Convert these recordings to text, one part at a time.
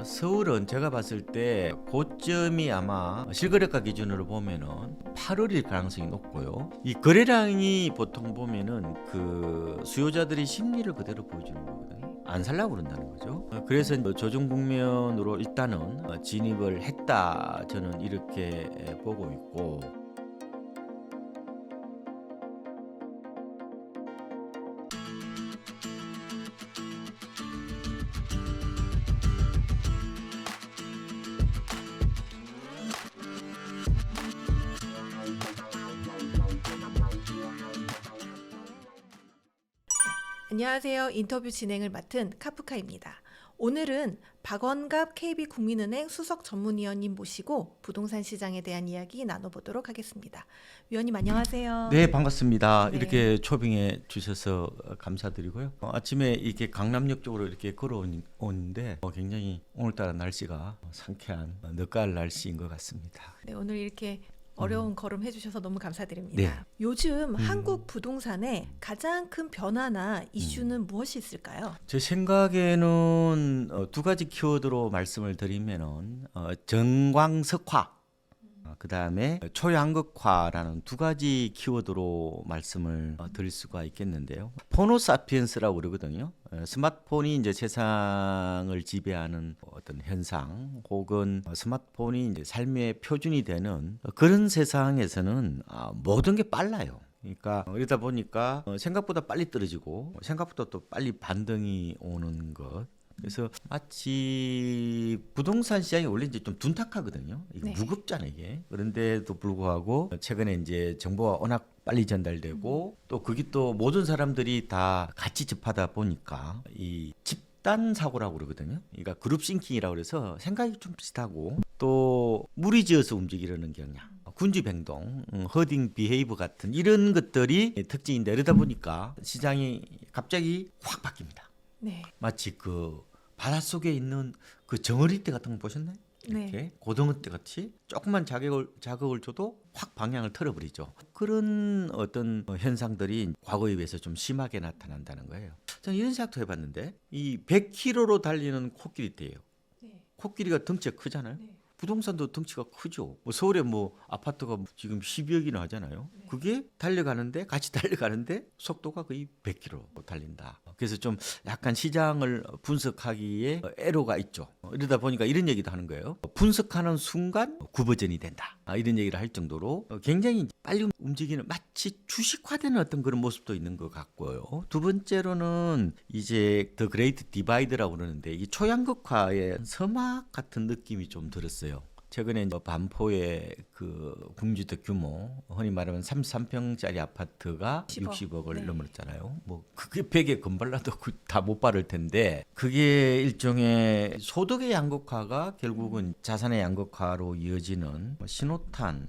서울은 제가 봤을 때 고점이 아마 실거래가 기준으로 보면은 8월일 가능성이 높고요. 이 거래량이 보통 보면은 그 수요자들이 심리를 그대로 보여주는 거거든요. 안 살려고 그런다는 거죠. 그래서 조정 국면으로 일단은 진입을 했다, 저는 이렇게 보고 있고. 안녕하세요. 인터뷰 진행을 맡은 카프카입니다. 오늘은 박원갑 KB국민은행 수석 전문위원님 모시고 부동산 시장에 대한 이야기 나눠보도록 하겠습니다. 위원님 안녕하세요. 네, 반갑습니다. 네. 이렇게 초빙해 주셔서 감사드리고요. 아침에 이렇게 강남역 쪽으로 이렇게 걸어오는데 굉장히 오늘따라 날씨가 상쾌한 늦가을 날씨인 것 같습니다. 네, 오늘 이렇게 어려운 걸음 해주셔서 너무 감사드립니다. 네. 요즘 한국 부동산의 가장 큰 변화나 이슈는 무엇이 있을까요? 제 생각에는 두 가지 키워드로 말씀을 드리면은 정광석화, 그다음에 초양극화라는 두 가지 키워드로 말씀을 드릴 수가 있겠는데요. 포노사피엔스라고 그러거든요. 스마트폰이 이제 세상을 지배하는 어떤 현상, 혹은 스마트폰이 이제 삶의 표준이 되는 그런 세상에서는 모든 게 빨라요. 그러니까 이러다 보니까 생각보다 빨리 떨어지고 생각보다 또 빨리 반등이 오는 것. 그래서 마치 부동산 시장이 원래 이제 좀 둔탁하거든요. 이게 네. 무겁잖아요, 이게. 그런데도 불구하고 최근에 이제 정보가 워낙 빨리 전달되고 또 그게 또 모든 사람들이 다 같이 접하다 보니까 이 집단 사고라고 그러거든요. 그러니까 그룹 싱킹이라고 그래서 생각이 좀 비슷하고 또 무리지어서 움직이려는 경향, 군집 행동, 허딩 비헤이브 같은 이런 것들이 특징인데, 이러다 보니까 시장이 갑자기 확 바뀝니다. 네. 마치 그 바닷속에 있는 그 정어리떼 같은 거 보셨나요? 이렇게 네. 고등어떼 같이 조금만 자극을 줘도 확 방향을 틀어버리죠. 그런 어떤 현상들이 과거에 비해서 좀 심하게 나타난다는 거예요. 저는 이런 생각도 해봤는데, 이 100km로 달리는 코끼리떼예요. 네. 코끼리가 덩치가 크잖아요. 네. 부동산도 덩치가 크죠. 서울에 아파트가 지금 10여기나 하잖아요. 네. 그게 같이 달려가는데 속도가 거의 100km 달린다. 그래서 좀 약간 시장을 분석하기에 애로가 있죠. 이러다 보니까 이런 얘기도 하는 거예요. 분석하는 순간 구버전이 된다. 이런 얘기를 할 정도로 굉장히 빨리 움직이는, 마치 주식화되는 어떤 그런 모습도 있는 것 같고요. 두 번째로는 이제 더 그레이트 디바이드라고 그러는데, 이 초양극화의 서막 같은 느낌이 좀 들었어요. 최근에 반포의 그 국민주택 규모, 흔히 말하면 33평짜리 아파트가 60억을 네. 넘었잖아요. 그게 벽에 건발라도 다 못 바를 텐데, 그게 일종의 소득의 양극화가 결국은 자산의 양극화로 이어지는 신호탄,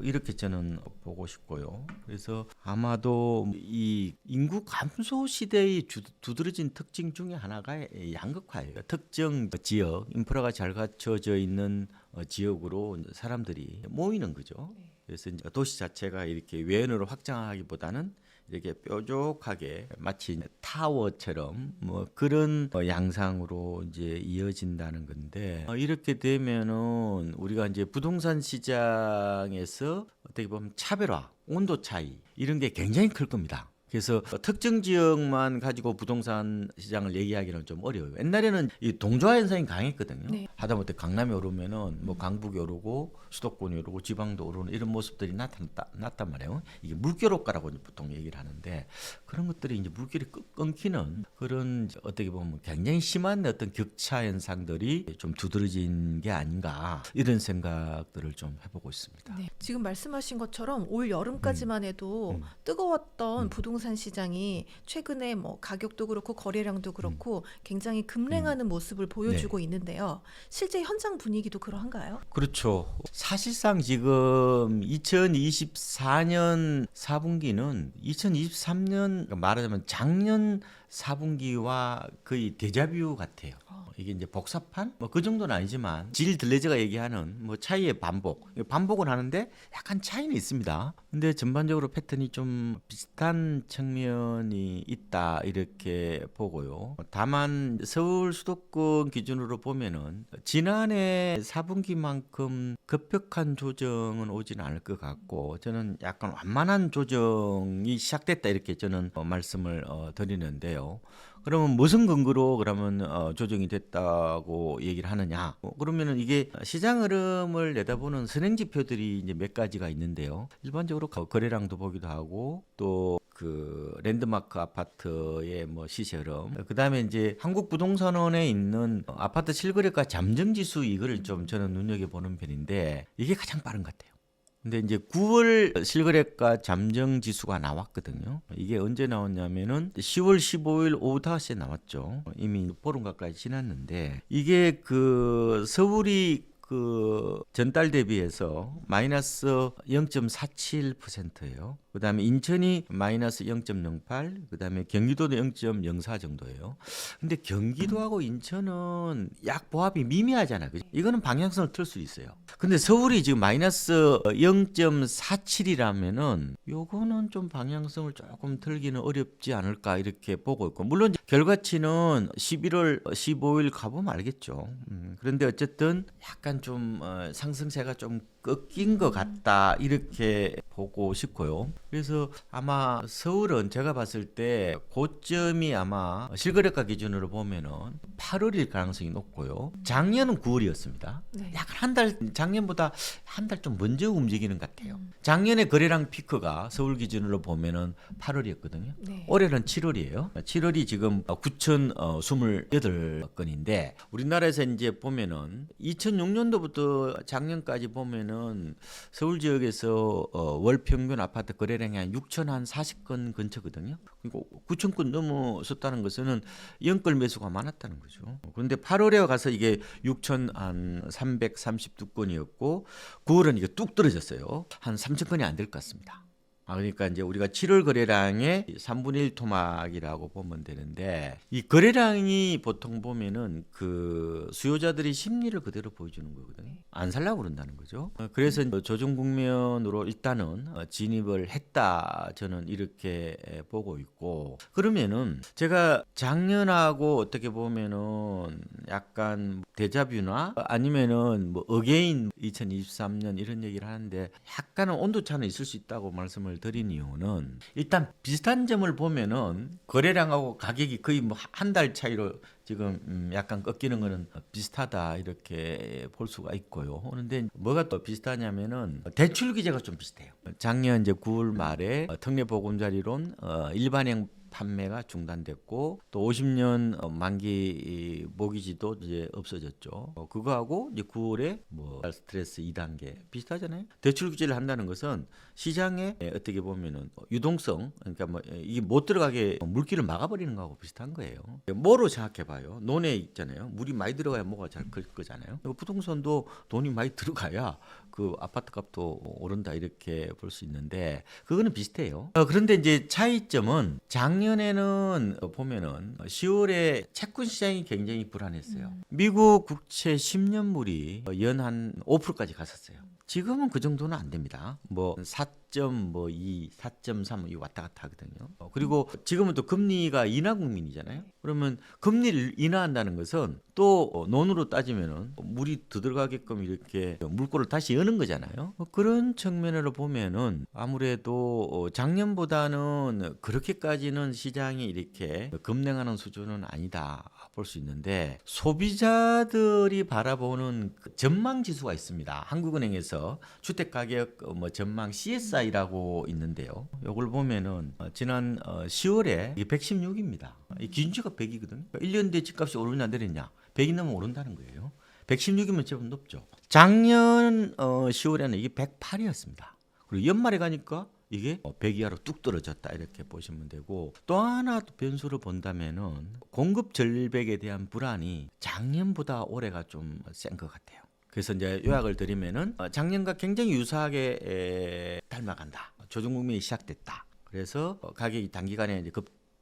이렇게 저는 보고 싶고요. 그래서 아마도 이 인구 감소 시대의 두드러진 특징 중에 하나가 양극화예요. 특정 지역, 인프라가 잘 갖춰져 있는 지역으로 사람들이 모이는 거죠. 그래서 이제 도시 자체가 이렇게 외연으로 확장하기보다는 이렇게 뾰족하게 마치 타워처럼 그런 양상으로 이제 이어진다는 건데, 이렇게 되면은 우리가 이제 부동산 시장에서 어떻게 보면 차별화, 온도 차이 이런 게 굉장히 클 겁니다. 그래서 특정 지역만 가지고 부동산 시장을 얘기하기는 좀 어려워요. 옛날에는 이 동조화 현상이 강했거든요. 네. 하다못해 강남이 오르면은 강북이 오르고 수도권이 오르고 지방도 오르는 이런 모습들이 나타났단 말이에요. 이게 물결효과라고 보통 얘기를 하는데, 그런 것들이 이제 물결이 끊기는 그런 어떻게 보면 굉장히 심한 어떤 격차 현상들이 좀 두드러진 게 아닌가, 이런 생각들을 좀 해보고 있습니다. 네. 지금 말씀하신 것처럼 올 여름까지만 해도 뜨거웠던 부동산 시장이 최근에 가격도 그렇고 거래량도 그렇고 굉장히 급냉하는 모습을 보여주고 있는데요. 실제 현장 분위기도 그러한가요? 그렇죠. 사실상 지금 2024년 4분기는 2023년, 말하자면 작년 4분기와 거의 데자뷰 같아요. 이게 이제 복사판 뭐 그 정도는 아니지만 질 들레저가 얘기하는 뭐 차이의 반복은 하는데 약간 차이는 있습니다. 근데 전반적으로 패턴이 좀 비슷한 측면이 있다 이렇게 보고요. 다만 서울 수도권 기준으로 보면은 지난해 4분기만큼 급격한 조정은 오지는 않을 것 같고 저는 약간 완만한 조정이 시작됐다 이렇게 저는 말씀을 드리는데요. 그러면 무슨 근거로 그러면 조정이 됐다고 얘기를 하느냐? 그러면은 이게 시장 흐름을 내다보는 선행 지표들이 이제 몇 가지가 있는데요. 일반적으로 거래량도 보기도 하고 또 그 랜드마크 아파트의 뭐 시세 흐름, 그다음에 이제 한국부동산원에 있는 아파트 실거래가 잠정 지수 이거를 좀 저는 눈여겨 보는 편인데 이게 가장 빠른 것 같아요. 근데 이제 9월 실거래가 잠정 지수가 나왔거든요. 이게 언제 나왔냐면은 10월 15일 오후 5시에 나왔죠. 이미 보름 가까이 지났는데 이게 그 서울이 그 전달 대비해서 마이너스 0.47%예요. 그다음에 인천이 마이너스 0.08, 그다음에 경기도도 0.04 정도예요. 근데 경기도하고 인천은 약 보합이 미미하잖아요. 그죠? 이거는 방향성을 틀 수 있어요. 근데 서울이 지금 마이너스 0.47이라면은 요거는 좀 방향성을 조금 틀기는 어렵지 않을까 이렇게 보고 있고, 물론 결과치는 11월 15일 가보면 알겠죠. 그런데 어쨌든 약간 좀 상승세가 좀 꺾인 것 같다 이렇게 보고 싶고요. 그래서 아마 서울은 제가 봤을 때 고점이 아마 실거래가 기준으로 보면은 8월일 가능성이 높고요. 작년은 9월이었습니다. 네. 약간 한 달 작년보다 한 달 좀 먼저 움직이는 것 같아요. 작년에 거래량 피크가 서울 기준으로 보면은 8월이었거든요. 네. 올해는 7월이에요. 7월이 지금 9,028건인데 우리나라에서 이제 보면은 2006년도부터 작년까지 보면은 서울 지역에서 월 평균 아파트 거래량이 한 6,040건 근처거든요. 그리고 9,000건 넘어섰다는 것은 연끌 매수가 많았다는 거죠. 그런데 8월에 가서 이게 6,332건이었고 9월은 이게 뚝 떨어졌어요. 한 3,000건이 안 될 것 같습니다. 그러니까 이제 우리가 7월 거래량의 3분의 1 토막이라고 보면 되는데 이 거래량이 보통 보면은 그 수요자들이 심리를 그대로 보여주는 거거든요. 안 살려고 그런다는 거죠. 그래서 조정 국면으로 일단은 진입을 했다 저는 이렇게 보고 있고, 그러면은 제가 작년하고 어떻게 보면은 약간 데자뷰나 아니면은 뭐 어게인 2023년 이런 얘기를 하는데 약간은 온도차는 있을 수 있다고 말씀을 드린 이유는 일단 비슷한 점을 보면은 거래량하고 가격이 거의 뭐 한 달 차이로 지금 약간 꺾이는 거는 비슷하다 이렇게 볼 수가 있고요. 그런데 뭐가 또 비슷하냐면은 대출 규제가 좀 비슷해요. 작년 이제 9월 말에 특례 보금자리론 일반형 판매가 중단됐고 또 50년 만기 모기지도 이제 없어졌죠. 그거하고 이제 9월에 뭐 스트레스 2단계 비슷하잖아요. 대출 규제를 한다는 것은 시장에 어떻게 보면은 유동성, 그러니까 뭐 이게 못 들어가게 물기를 막아버리는 거하고 비슷한 거예요. 뭐로 생각해봐요. 논에 있잖아요. 물이 많이 들어가야 뭐가 잘 클 거잖아요. 부동산도 돈이 많이 들어가야 그 아파트 값도 오른다 이렇게 볼 수 있는데 그거는 비슷해요. 그런데 이제 차이점은 작년에는 보면은 10월에 채권 시장이 굉장히 불안했어요. 미국 국채 10년물이 연한 5%까지 갔었어요. 지금은 그 정도는 안 됩니다. 뭐 4.2, 4.3 이 왔다 갔다 하거든요. 그리고 지금은 또 금리가 인하 국민이잖아요. 그러면 금리를 인하한다는 것은 또 논으로 따지면은 물이 더 들어가게끔 이렇게 물꼬를 다시 여는 거잖아요. 그런 측면으로 보면은 아무래도 작년보다는 그렇게까지는 시장이 이렇게 급냉하는 수준은 아니다 볼 수 있는데, 소비자들이 바라보는 그 전망 지수가 있습니다. 한국은행에서 주택 가격 뭐 전망 CSI라고 있는데요. 이걸 보면은 지난 10월에 이게 116입니다. 이 기준치가 100이거든요. 1년 뒤에 집값이 오르냐 내리냐 100이 넘으면 오른다는 거예요. 116이면 제법 높죠. 작년 10월에는 이게 108이었습니다. 그리고 연말에 가니까 이게 100 이하로 뚝 떨어졌다 이렇게 보시면 되고, 또 하나 변수를 본다면은 공급 절벽에 대한 불안이 작년보다 올해가 좀 센 것 같아요. 그래서 이제 요약을 드리면은 작년과 굉장히 유사하게 닮아간다. 조정 국면이 시작됐다. 그래서 가격이 단기간에 이제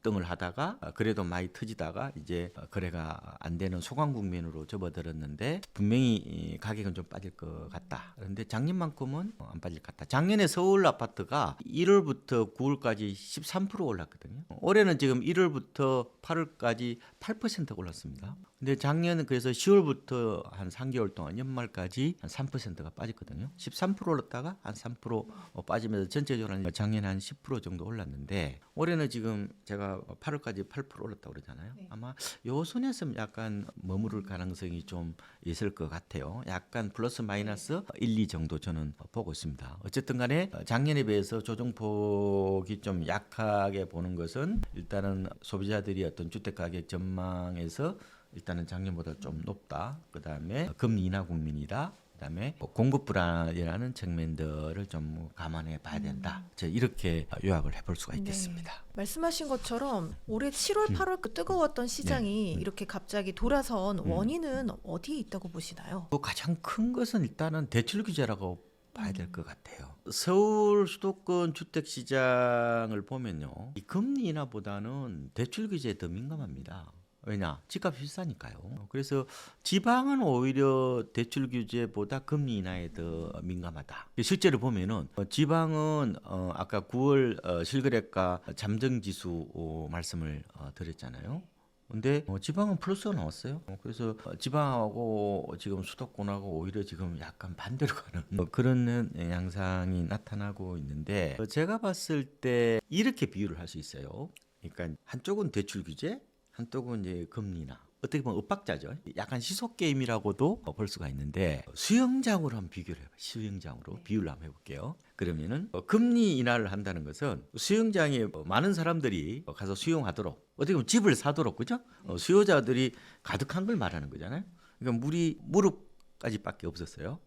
등을 하다가 그래도 많이 터지다가 이제 거래가 안 되는 소강 국면으로 접어들었는데 분명히 이 가격은 좀 빠질 것 같다. 그런데 작년만큼은 안 빠질 것 같다. 작년에 서울 아파트가 1월부터 9월까지 13% 올랐거든요. 올해는 지금 1월부터 8월까지 8% 올랐습니다. 근데 작년은 그래서 10월부터 한 3개월 동안 연말까지 한 3%가 빠졌거든요. 13% 올랐다가 한 3% 빠지면서 전체적으로 작년에 한 10% 정도 올랐는데 올해는 지금 제가 8월까지 8% 올랐다고 그러잖아요. 네. 아마 요 선에서 약간 머무를 가능성이 좀 있을 것 같아요. 약간 플러스 마이너스 1, 2 정도 저는 보고 있습니다. 어쨌든 간에 작년에 비해서 조정폭이 좀 약하게 보는 것은 일단은 소비자들이 어떤 주택가격 전망에서 일단은 작년보다 좀 높다. 그다음에 금리 인하 국민이다. 그다음에 공급 불안이라는 측면들을 좀 감안해 봐야 된다. 이렇게 요약을 해볼 수가 있겠습니다. 네. 말씀하신 것처럼 올해 7월, 8월 그 뜨거웠던 시장이 이렇게 갑자기 돌아선 원인은 어디에 있다고 보시나요? 또 가장 큰 것은 일단은 대출 규제라고 봐야 될 것 같아요. 서울 수도권 주택 시장을 보면요, 이 금리 인하보다는 대출 규제에 더 민감합니다. 왜냐? 집값이 비싸니까요. 그래서 지방은 오히려 대출 규제보다 금리 인하에 더 민감하다. 실제로 보면은 지방은 아까 9월 실거래가 잠정 지수 말씀을 드렸잖아요. 근데 지방은 플러스가 나왔어요. 그래서 지방하고 지금 수도권하고 오히려 지금 약간 반대로 가는 그런 양상이 나타나고 있는데 제가 봤을 때 이렇게 비유를 할 수 있어요. 그러니까 한쪽은 대출 규제, 한쪽은 이제 금리나 어떻게 보면 엇박자죠. 약간 시속 게임이라고도 볼 수가 있는데 수영장으로 한번 비교를 해봐요. 수영장으로 비유를 한번 해볼게요. 그러면은 금리 인하를 한다는 것은 수영장에 많은 사람들이 가서 수영하도록 어떻게 보면 집을 사도록 그죠? 수요자들이 가득한 걸 말하는 거잖아요. 그러니까 물이 무릎까지밖에 없었어요.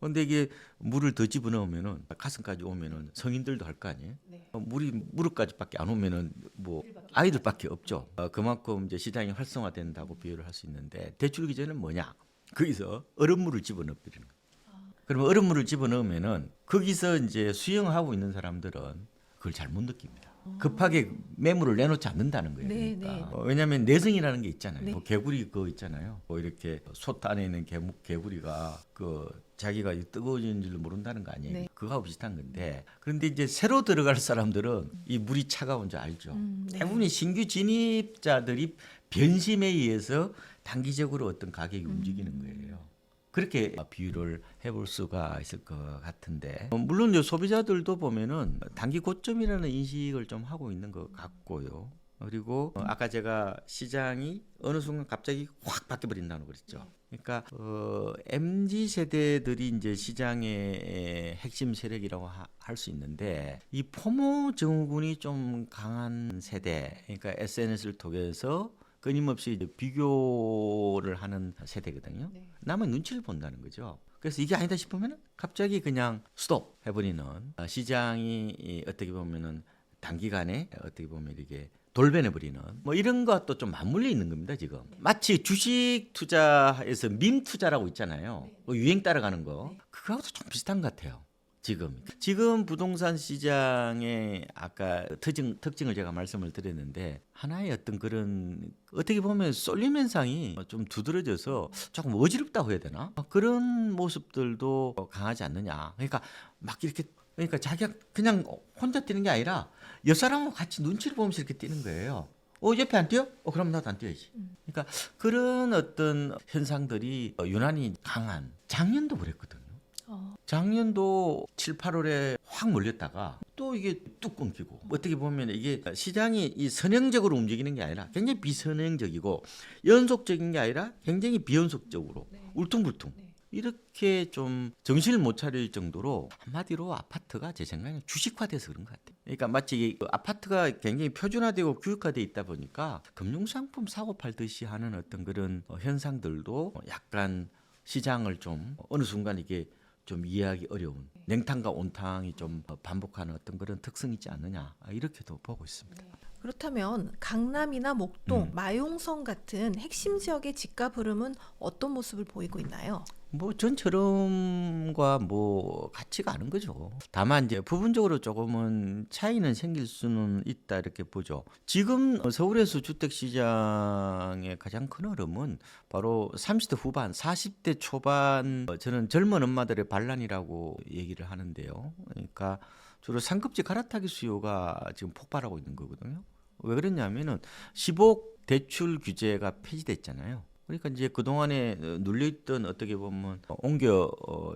근데 이게 물을 더 집어넣으면은 가슴까지 오면은 성인들도 할 거 아니에요. 물이 무릎까지밖에 안 오면은 뭐 아이들밖에 없죠. 그만큼 이제 시장이 활성화된다고 비유를 할 수 있는데 대출 규제는 뭐냐? 거기서 얼음물을 집어넣어버리는 거예요. 그러면 얼음물을 집어넣으면은 거기서 이제 수영하고 있는 사람들은 그걸 잘 못 느낍니다. 급하게 매물을 내놓지 않는다는 거예요. 네, 그러니까. 네. 왜냐하면 내성이라는 게 있잖아요. 네. 뭐 개구리 그거 있잖아요. 뭐 이렇게 솥 안에 있는 개구리가 그 자기가 뜨거워지는 줄 모른다는 거 아니에요. 네. 그거하고 비슷한 건데 그런데 이제 새로 들어갈 사람들은 이 물이 차가운 줄 알죠. 네. 대부분이 신규 진입자들이 변심에 의해서 단기적으로 어떤 가격이 움직이는 거예요. 그렇게 비유를 해볼 수가 있을 것 같은데 물론 이제 소비자들도 보면은 단기 고점이라는 인식을 좀 하고 있는 것 같고요. 그리고 아까 제가 시장이 어느 순간 갑자기 확 바뀌어 버린다고 그랬죠. 그러니까 MZ 세대들이 이제 시장의 핵심 세력이라고 할 수 있는데 이 포모 증후군이 좀 강한 세대, 그러니까 SNS를 통해서 끊임없이 이제 비교를 하는 세대거든요. 네. 남의 눈치를 본다는 거죠. 그래서 이게 아니다 싶으면 갑자기 그냥 스톱 해버리는 시장이 어떻게 보면은 단기간에 어떻게 보면 이게 돌변해버리는 뭐 이런 것도 좀 맞물려 있는 겁니다 지금. 마치 주식 투자에서 밈 투자라고 있잖아요. 뭐 유행 따라가는 거 그거하고도 좀 비슷한 것 같아요. 지금 부동산 시장의 아까 특징을 제가 말씀을 드렸는데 하나의 어떤 그런 어떻게 보면 쏠림 현상이 좀 두드러져서 조금 어지럽다고 해야 되나? 그런 모습들도 강하지 않느냐. 그러니까 막 이렇게 그러니까 자기가 그냥 혼자 뛰는 게 아니라 옆 사람하고 같이 눈치를 보면서 이렇게 뛰는 거예요. 옆에 안 뛰어? 그럼 나도 안 뛰어야지. 그러니까 그런 어떤 현상들이 유난히 강한 작년도 그랬거든요. 작년도 7, 8월에 확 몰렸다가 또 이게 뚝 끊기고 어떻게 보면 이게 시장이 이 선행적으로 움직이는 게 아니라 굉장히 비선행적이고 연속적인 게 아니라 굉장히 비연속적으로 울퉁불퉁 이렇게 좀 정신을 못 차릴 정도로 한마디로 아파트가 제 생각에는 주식화돼서 그런 것 같아요. 그러니까 마치 아파트가 굉장히 표준화되고 규격화돼 있다 보니까 금융상품 사고 팔듯이 하는 어떤 그런 현상들도 약간 시장을 좀 어느 순간 이게 좀 이해하기 어려운 냉탕과 온탕이 좀 반복하는 어떤 그런 특성이 있지 않느냐 이렇게도 보고 있습니다. 그렇다면 강남이나 목동, 음. 마용성 같은 핵심 지역의 집값 흐름은 어떤 모습을 보이고 있나요? 뭐 전처럼과 뭐 같지가 않은 거죠. 다만 이제 부분적으로 조금은 차이는 생길 수는 있다 이렇게 보죠. 지금 서울에서 주택 시장의 가장 큰 흐름은 바로 30대 후반, 40대 초반 저는 젊은 엄마들의 반란이라고 얘기를 하는데요. 그러니까 주로 상급지 갈아타기 수요가 지금 폭발하고 있는 거거든요. 왜 그랬냐면은 15 대출 규제가 폐지됐잖아요. 그러니까 이제 그동안에 눌려있던 어떻게 보면 옮겨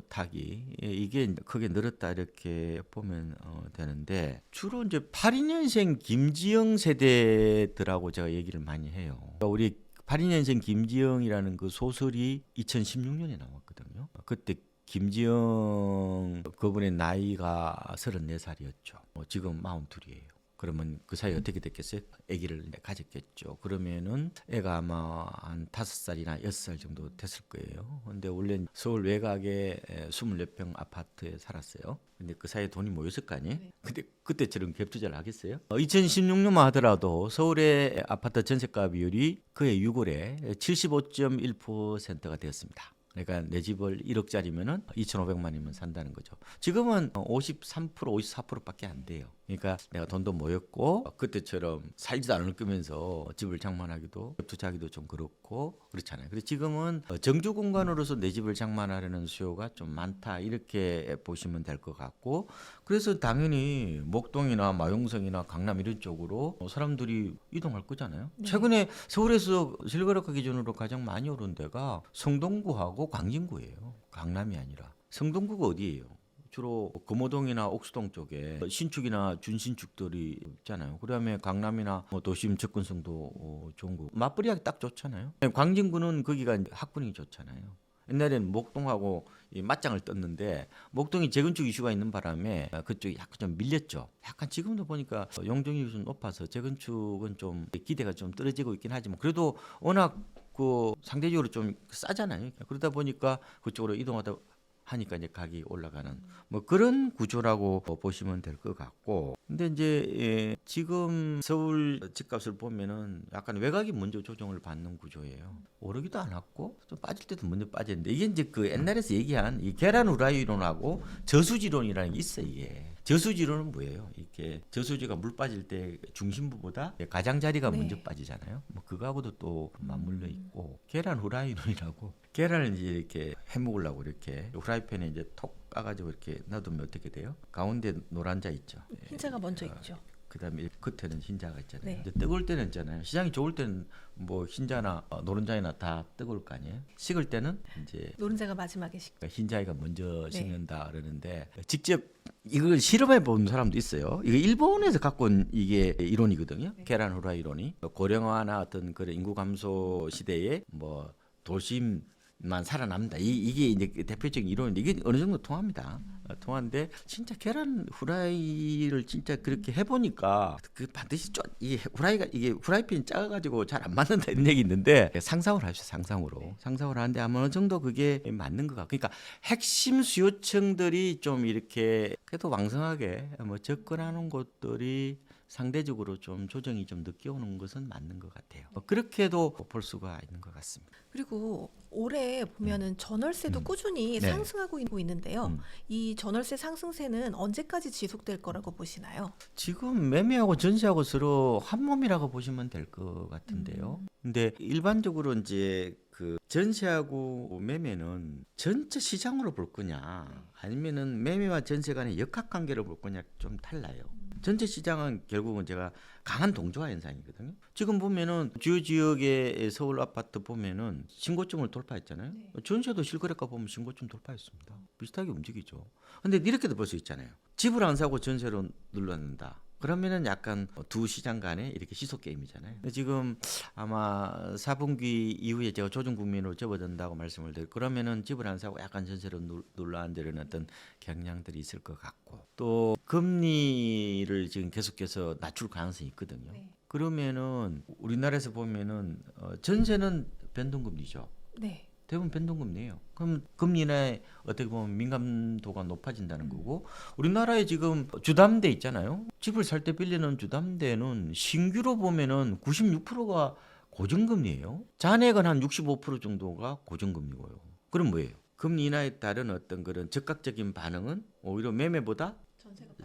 타기 이게 이제 크게 늘었다 이렇게 보면 되는데 주로 이제 82년생 김지영 세대들하고 제가 얘기를 많이 해요. 그러니까 우리 82년생 김지영이라는 그 소설이 2016년에 나왔거든요. 그때 김지영 그분의 나이가 34살이었죠. 지금 42이에요. 그러면 그 사이 어떻게 됐겠어요? 아기를 이제 가졌겠죠. 그러면은 애가 아마 한 5살이나 6살 정도 됐을 거예요. 근데 원래 서울 외곽에 24평 아파트에 살았어요. 근데 그 사이에 돈이 모였을 거 아니에요? 근데 그때처럼 갭 투자를 하겠어요? 2016년만 하더라도 서울의 아파트 전세가 비율이 그해 6월에 75.1%가 되었습니다. 그러니까 내 집을 1억짜리면은 2,500만이면 산다는 거죠. 지금은 53%, 54%밖에 안 돼요. 그러니까 내가 돈도 모였고 그때처럼 살지도 않을 거면서 집을 장만하기도 투자하기도 좀 그렇고 그렇잖아요. 그래서 지금은 정주 공간으로서 내 집을 장만하려는 수요가 좀 많다 이렇게 보시면 될 것 같고 그래서 당연히 목동이나 마용성이나 강남 이런 쪽으로 사람들이 이동할 거잖아요. 네. 최근에 서울에서 실거래가 기준으로 가장 많이 오른 데가 성동구하고 광진구예요. 강남이 아니라. 성동구가 어디예요? 주로 금호동이나 옥수동 쪽에 신축이나 준신축들이 있잖아요. 그다음에 강남이나 뭐 도심 접근성도 좋은 거. 맞벌이하기 딱 좋잖아요. 광진구는 거기가 이제 학군이 좋잖아요. 옛날에는 목동하고 이 맞짱을 떴는데 목동이 재건축 이슈가 있는 바람에 그쪽이 약간 좀 밀렸죠. 약간 지금도 보니까 용적률이 좀 높아서 재건축은 좀 기대가 좀 떨어지고 있긴 하지만 그래도 워낙 그 상대적으로 좀 싸잖아요. 그러다 보니까 그쪽으로 이동하다 하니까 이제 가격이 올라가는 뭐 그런 구조라고 보시면 될 것 같고 근데 이제 지금 서울 집값을 보면은 약간 외곽이 먼저 조정을 받는 구조예요. 오르기도 않았고 좀 빠질 때도 먼저 빠졌는데 이게 이제 그 옛날에서 얘기한 이 계란 후라이 이론하고 저수지론이라는 게 있어요. 이게 저수지론은 뭐예요? 이게 저수지가 물 빠질 때 중심부보다 가장자리가 네. 먼저 빠지잖아요. 뭐 그거하고도 또 맞물려 있고 계란 후라이론이라고 계란을 이제 이렇게 해 먹으려고 이렇게 후라이팬에 이제 톡 까가지고 이렇게 놔두면 어떻게 돼요? 가운데 노란 자 있죠. 흰자가 먼저 있죠. 그다음에 끝에는 흰자가 있잖아요. 네. 이제 뜨거울 때는 있잖아요. 시장이 좋을 때는 뭐 흰자나 노른자나 다 뜨거울 거 아니에요. 식을 때는 이제 노른자가 마지막에 흰자가 먼저 네. 식는다 그러는데 직접 이걸 실험해 본 사람도 있어요. 이거 일본에서 갖고 온 이게 이론이거든요. 계란 후라이 이론이 고령화나 어떤 그런 인구 감소 시대에 뭐 도심만 살아남다. 이게 이제 대표적인 이론인데 이게 어느 정도 통합니다. 통하는데 진짜 계란 후라이를 진짜 그렇게 해보니까 그 반드시 이게 후라이가 이게 후라이팬이 작아가지고 잘 안 맞는다 이런 얘기 있는데 상상을 하시죠. 상상을 하는데 아마 어느 정도 그게 맞는 것 같고 그러니까 핵심 수요층들이 좀 이렇게 그래도 왕성하게 뭐 접근하는 곳들이 상대적으로 좀 조정이 좀 늦게 오는 것은 맞는 것 같아요. 그렇게도 볼 수가 있는 것 같습니다. 그리고 올해 보면은 전월세도 꾸준히 네. 상승하고 있는데요. 이 전월세 상승세는 언제까지 지속될 거라고 보시나요? 지금 매매하고 전세하고 서로 한 몸이라고 보시면 될 것 같은데요. 근데 일반적으로 이제 그 전세하고 매매는 전체 시장으로 볼 거냐 아니면은 매매와 전세 간의 역학 관계로 볼 거냐 좀 달라요. 전체 시장은 결국은 제가 강한 동조화 현상이거든요. 지금 보면은 주요 지역의 서울 아파트 보면은 신고점을 돌파했잖아요. 전세도 실거래가 보면 신고점 돌파했습니다. 비슷하게 움직이죠. 근데 이렇게도 볼 수 있잖아요. 집을 안 사고 전세로 눌렀는다. 그러면은 약간 두 시장 간에 이렇게 시속 게임이잖아요. 지금 아마 4분기 이후에 제가 조정 국면으로 접어든다고 말씀을 드리고 그러면은 집을 안 사고 약간 전세로 눌러앉으려는 어떤 경향들이 있을 것 같고 또 금리를 지금 계속해서 낮출 가능성이 있거든요. 네. 그러면은 우리나라에서 보면은 전세는 변동금리죠. 네. 대부분 변동금리예요. 그럼 금리 인하에 어떻게 보면 민감도가 높아진다는 거고 우리나라에 지금 주담대 있잖아요. 집을 살 때 빌리는 주담대는 신규로 보면은 96%가 고정금리예요. 잔액은 한 65% 정도가 고정금리고요. 그럼 뭐예요? 금리 인하에 따른 어떤 그런 즉각적인 반응은 오히려 매매보다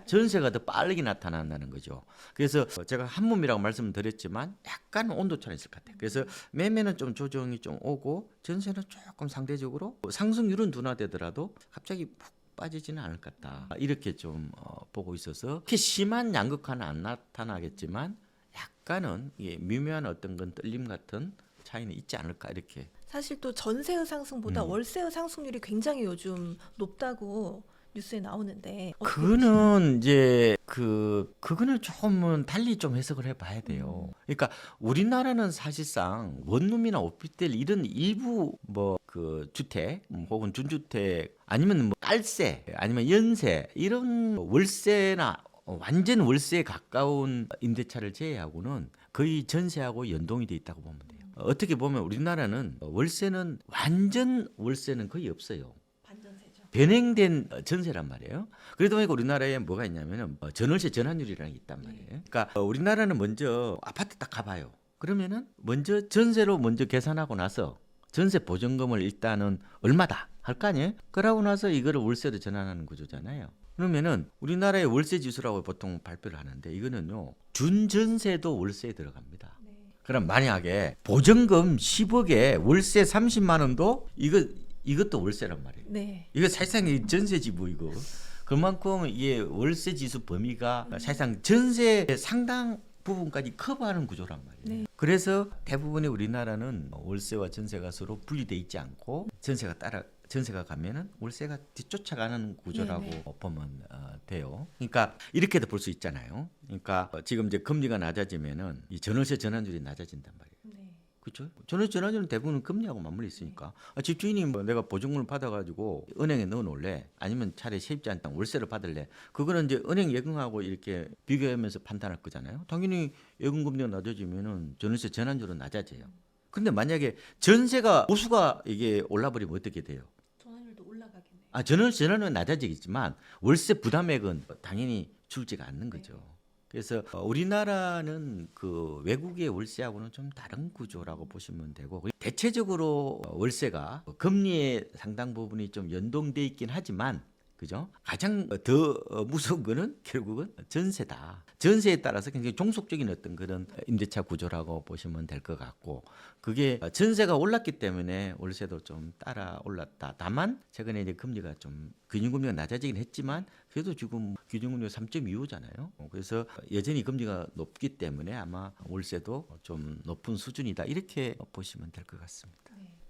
전세가 더 빠르게 나타난다는 거죠. 그래서 제가 한몸이라고 말씀드렸지만 약간 온도 차는 있을 것 같아요. 그래서 매매는 좀 조정이 좀 오고 전세는 조금 상대적으로 상승률은 둔화되더라도 갑자기 푹 빠지지는 않을 것 같다. 이렇게 좀 보고 있어서 그렇게 심한 양극화는 안 나타나겠지만 약간은 미묘한 어떤 건 떨림 같은 차이는 있지 않을까 이렇게. 사실 또 전세의 상승보다 월세의 상승률이 굉장히 요즘 높다고 뉴스에 나오는데 어떻게 보시나요? 그거는 이제 그거는 조금은 달리 좀 해석을 해봐야 돼요. 그러니까 우리나라는 사실상 원룸이나 오피스텔 이런 일부 뭐 그 주택 혹은 준주택 아니면 뭐 깔세 아니면 연세 이런 월세나 완전 월세에 가까운 임대차를 제외하고는 거의 전세하고 연동이 돼 있다고 보면 돼요. 어떻게 보면 우리나라는 월세는 완전 월세는 거의 없어요. 반전세죠. 변행된 전세란 말이에요. 그러다 보니까 우리나라에 뭐가 있냐면은 전월세 전환율이라는 게 있단 말이에요. 그러니까 우리나라는 먼저 아파트 딱 가봐요. 그러면은 먼저 전세로 먼저 계산하고 나서 전세 보증금을 일단은 얼마다 할 거 아니에요? 그러고 나서 이거를 월세로 전환하는 구조잖아요. 그러면은 우리나라의 월세 지수라고 보통 발표를 하는데 이거는요 준전세도 월세에 들어갑니다. 그럼 만약에 보증금 10억에 월세 30만 원도 이것도 월세란 말이에요. 네. 이거 사실상 이 전세지 뭐 이거. 그만큼 이게 월세 지수 범위가 사실상 전세 상당 부분까지 커버하는 구조란 말이에요. 네. 그래서 대부분의 우리나라는 월세와 전세가 서로 분리돼 있지 않고 전세가 가면은 월세가 뒤쫓아가는 구조라고 네네. 보면 돼요. 그러니까 이렇게도 볼 수 있잖아요. 그러니까 지금 이제 금리가 낮아지면은 이 전월세 전환율이 낮아진단 말이에요. 네. 그렇죠? 전월세 전환율은 대부분 금리하고 맞물려 있으니까 집주인이 뭐 내가 보증금을 받아가지고 은행에 넣어놓을래 아니면 차라리 세입자한 땅 월세를 받을래 그거는 이제 은행 예금하고 이렇게 비교하면서 판단할 거잖아요. 당연히 예금 금리가 낮아지면은 전월세 전환율은 낮아져요. 근데 만약에 전세가 보수가 이게 올라버리면 어떻게 돼요? 전환율도 올라가겠네요. 전월세 전환은 낮아지겠지만 월세 부담액은 당연히 줄지가 않는 거죠. 그래서 우리나라는 그 외국의 월세하고는 좀 다른 구조라고 보시면 되고 대체적으로 월세가 금리의 상당 부분이 좀 연동돼 있긴 하지만 그죠? 가장 더 무서운 거는 결국은 전세다. 전세에 따라서 굉장히 종속적인 어떤 그런 임대차 구조라고 보시면 될 것 같고 그게 전세가 올랐기 때문에 월세도 좀 따라 올랐다. 다만 최근에 이제 금리가 좀 기준금리가 낮아지긴 했지만 그래도 지금 기준금리가 3.25잖아요. 그래서 여전히 금리가 높기 때문에 아마 월세도 좀 높은 수준이다. 이렇게 보시면 될 것 같습니다.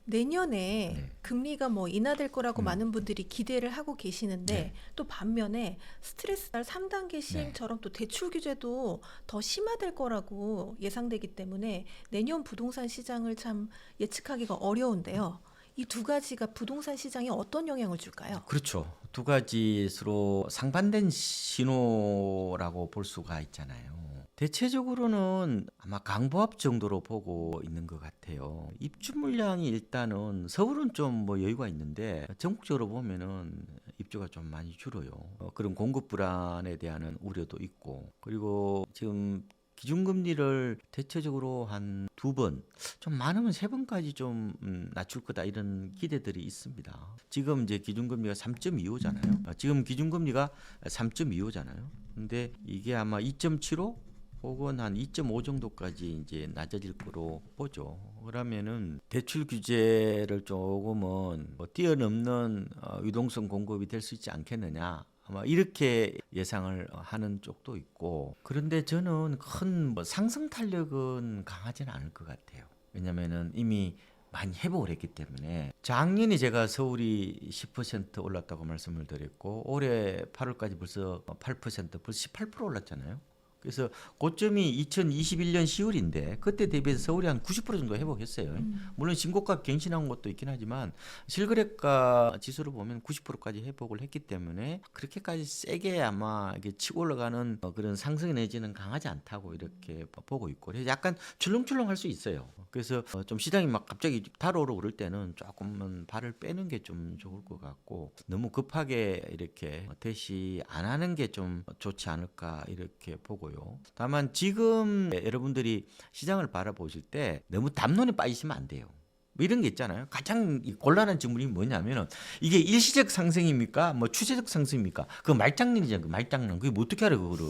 내년에 네. 금리가 뭐 인하될 거라고 많은 분들이 기대를 하고 계시는데 네. 또 반면에 스트레스 3단계 시행처럼 또 대출 규제도 더 심화될 거라고 예상되기 때문에 내년 부동산 시장을 참 예측하기가 어려운데요. 이 두 가지가 부동산 시장에 어떤 영향을 줄까요? 그렇죠. 두 가지 서로 상반된 신호라고 볼 수가 있잖아요. 대체적으로는 아마 강보합 정도로 보고 있는 것 같아요. 입주 물량이 일단은 서울은 좀 뭐 여유가 있는데 전국적으로 보면은 입주가 좀 많이 줄어요. 그런 공급 불안에 대한 우려도 있고 그리고 지금 기준금리를 대체적으로 한 2번, 좀 많으면 3번까지 좀 낮출 거다 이런 기대들이 있습니다. 지금 이제 기준금리가 3.25잖아요. 지금 기준금리가 3.25잖아요. 근데 이게 아마 2.75 혹은 한 2.5 정도까지 이제 낮아질 거로 보죠. 그러면은 대출 규제를 조금은 뭐 뛰어넘는 유동성 공급이 될 수 있지 않겠느냐. 아마 이렇게 예상을 하는 쪽도 있고 그런데 저는 큰 뭐 상승 탄력은 강하지는 않을 것 같아요. 왜냐면은 이미 많이 회복을 했기 때문에 작년에 제가 서울이 10% 올랐다고 말씀을 드렸고 올해 8월까지 벌써 8% 벌써 18% 올랐잖아요. 그래서 고점이 2021년 10월인데 그때 대비해서 서울이 한 90% 정도 회복했어요. 물론 신고가 갱신한 것도 있긴 하지만 실거래가 지수로 보면 90%까지 회복을 했기 때문에 그렇게까지 세게 아마 이게 치고 올라가는 그런 상승 내지는 강하지 않다고 이렇게 보고 있고 그래서 약간 출렁출렁할 수 있어요. 그래서 좀 시장이 막 갑자기 달아오르고 그럴 때는 조금은 발을 빼는 게 좀 좋을 것 같고 너무 급하게 이렇게 대시 안 하는 게 좀 좋지 않을까 이렇게 보고요. 다만 지금 여러분들이 시장을 바라보실 때 너무 담론에 빠지시면 안 돼요. 뭐 이런 게 있잖아요. 가장 곤란한 질문이 뭐냐면은 이게 일시적 상승입니까? 뭐 추세적 상승입니까? 그 말장난이잖아요. 그 말장난. 그게 뭐 어떻게 알아 그거를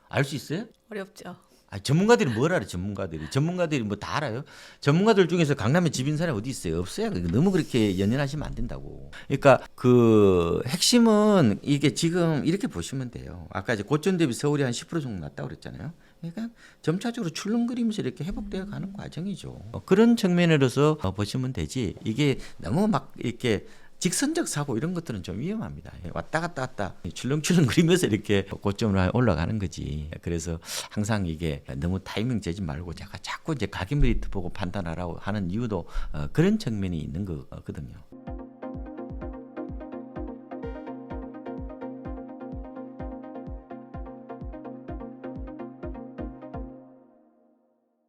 알 수 있어요? 어렵죠. 아, 전문가들이 뭘 알아? 전문가들이 뭐 다 알아요? 전문가들 중에서 강남에 집인 사람이 어디 있어요? 없어요. 너무 그렇게 연연하시면 안 된다고. 그러니까 그 핵심은 이게 지금 이렇게 보시면 돼요. 아까 이제 고점 대비 서울이 한 10% 정도 낮다고 그랬잖아요. 그러니까 점차적으로 출렁거리면서 이렇게 회복되어 가는 과정이죠. 그런 측면으로서 보시면 되지. 이게 너무 막 이렇게 직선적 사고 이런 것들은 좀 위험합니다. 왔다 갔다 출렁출렁 거리면서 이렇게 고점으로 올라가는 거지. 그래서 항상 이게 너무 타이밍 재지 말고 제가 자꾸 이제 가격 메리트 보고 판단하라고 하는 이유도 그런 측면이 있는 거거든요.